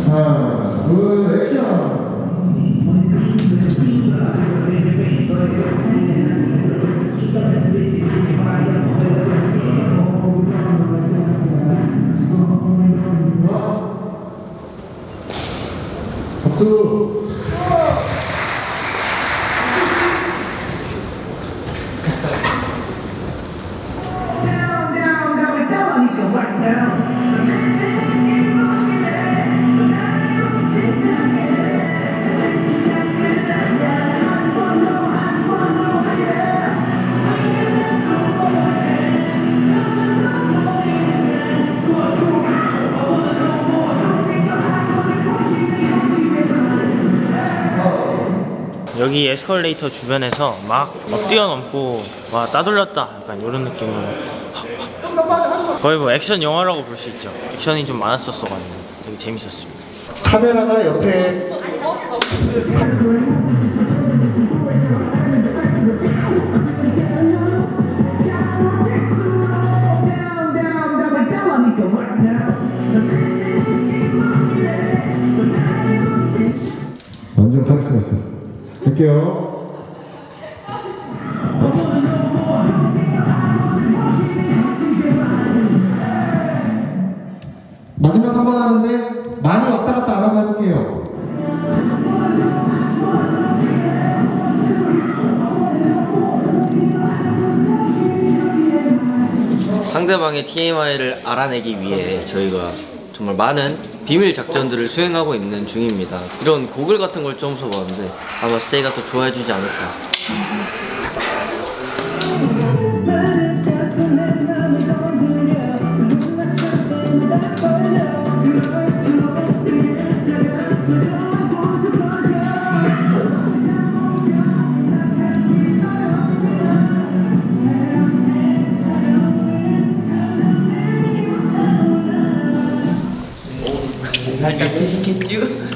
하나, 둘, 액션! 박수! 여기 에스컬레이터 주변에서 막 뛰어넘고 와 따돌렸다 약간 이런 느낌으로 거의 뭐 액션 영화라고 볼 수 있죠. 액션이 좀 많았었어가지고 되게 재밌었습니다. 카메라가 옆에 완전 카리스마였어요. 할게요. 마지막 한 번 하는데 많이 왔다 갔다 안 하고 해볼게요. 상대방의 TMI를 알아내기 위해 저희가 정말 많은 비밀 작전들을 수행하고 있는 중입니다. 이런 고글 같은 걸 처음 써봤는데 아마 스테이가 더 좋아해주지 않을까.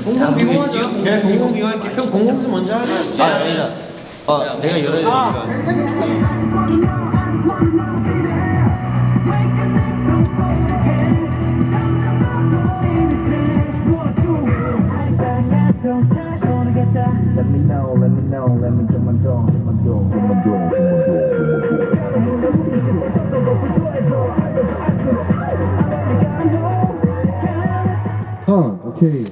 공공비용하죠. 그냥 공공비용할게. 형 공공수 먼저 하자. 아니다. 내가 열어야 되니까. 오케이.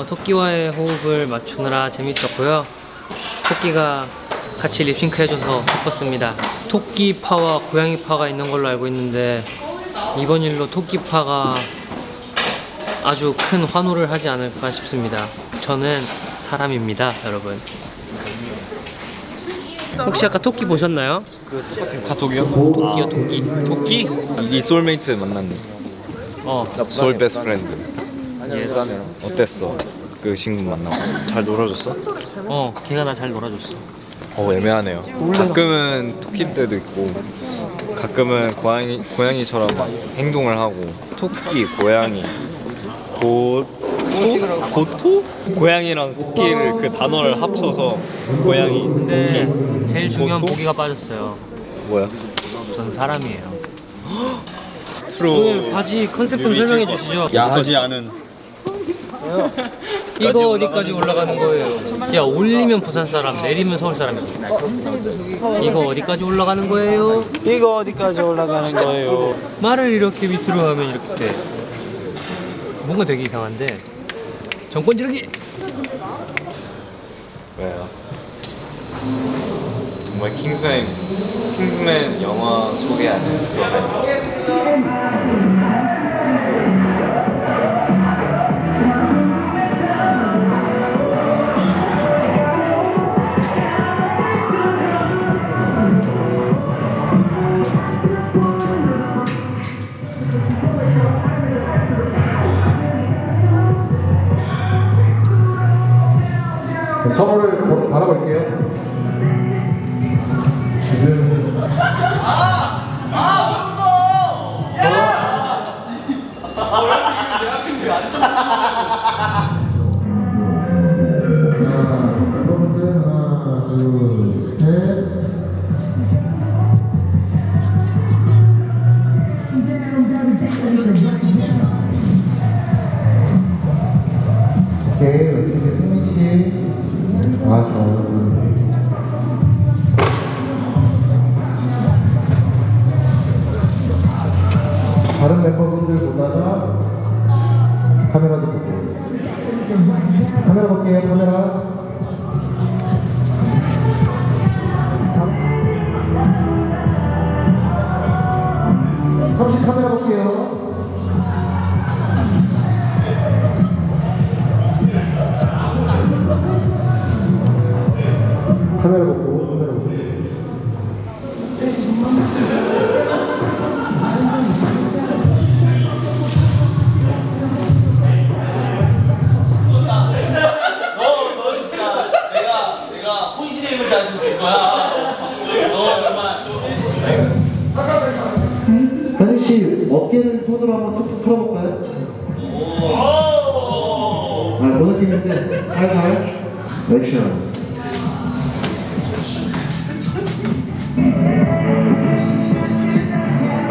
토끼와의 호흡을 맞추느라 재밌었고요. 토끼가 같이 립싱크 해줘서 기뻤습니다. 토끼파와 고양이파가 있는 걸로 알고 있는데 이번 일로 토끼파가 아주 큰 환호를 하지 않을까 싶습니다. 저는 사람입니다, 여러분. 혹시 아까 토끼 보셨나요? 카톡이요? 토끼요, 토끼. 토끼? 이 소울메이트 만났네. 소울 베스트 프렌드. 예스. 어땠어? 그 친구 만나고 잘 놀아줬어? 걔가 나 잘 놀아줬어. 애매하네요. 가끔은 토끼일 때도 있고 가끔은 고양이처럼 막 행동을 하고 토끼, 고양이, 고토? 고양이랑 토끼를 그 단어를 합쳐서 고양이, 근데 토끼, 제일 중요한 고토? 보기가 빠졌어요. 뭐야? 전 사람이에요. 트로 오늘 바지 컨셉 좀 설명해 주시죠. 야하지 않은 이거 어디까지 올라가는 거예요? 야, 올리면 부산 사람, 내리면 서울 사람이야. 이거 어디까지 올라가는 거예요? 이거 어디까지 올라가는 거예요? 말을 이렇게 밑으로 하면 이렇게 돼. 뭔가 되게 이상한데. 정권 지르기! 왜요? 정말 킹스맨 영화 소개 안에 들어가요. 서로를 바라볼게요. 지금 여러분들 하나, 둘, 셋. 오케이, 어떻게 승민 씨? 아, 좋아요. 다른 멤버분들보다가 카메라도 볼게요. 카메라 볼게요, 카메라. 잠시 카메라 볼게요. 카메라 보고, 카메라 보고. 너 진짜 내가 혼신의 힘을 다해서 줄 거야. 너 정말. 한식 씨, 어깨를 손으로 한번 툭툭 풀어볼까요? 아, 무너지는데. 잘. 액션.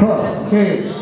컷, 오케이.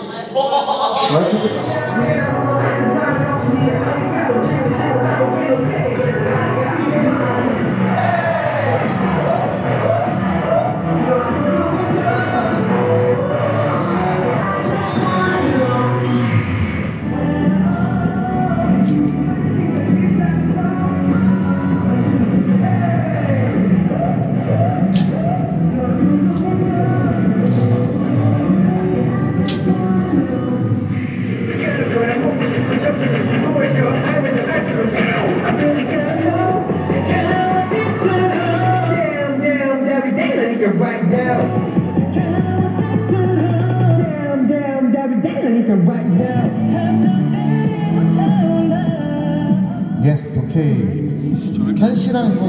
예스, 오케이. 한 씨랑 이거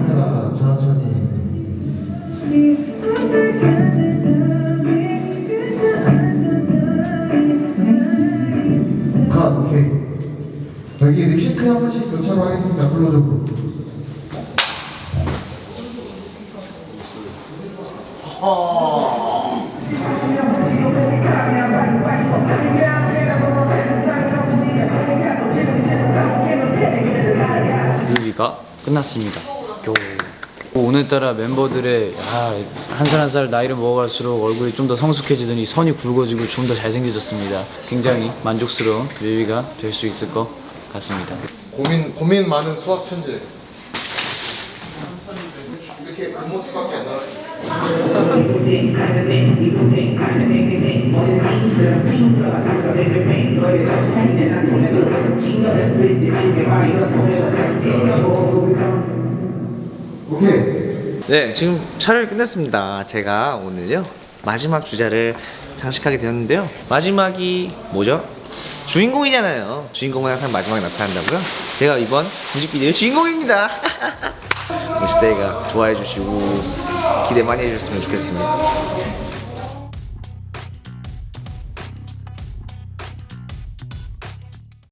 카메라 천천히. 컷, 오케이. 여기 립싱크 한 번씩 교차로 하겠습니다. 플로적으로. 뮤비가 끝났습니다. 오늘따라 멤버들의 한 살 한 살 나이를 먹어갈수록 얼굴이 좀 더 성숙해지더니 선이 굵어지고 좀 더 잘생겨졌습니다. 굉장히 만족스러운 뮤비가 될 수 있을 것 같습니다. 고민 많은 수학 천재. 이렇게 그 모습밖에 안 나올 수 있어요. 오케이. 네, 지금 촬영이 끝났습니다. 제가 오늘요 마지막 주자를 장식하게 되었는데요. 마지막이 뭐죠? 주인공이잖아요. 주인공은 항상 마지막에 나타난다고요? 제가 이번 뮤직비디오의 주인공입니다. 스테이가 좋아해 주시고 기대 많이 해주셨으면 좋겠습니다.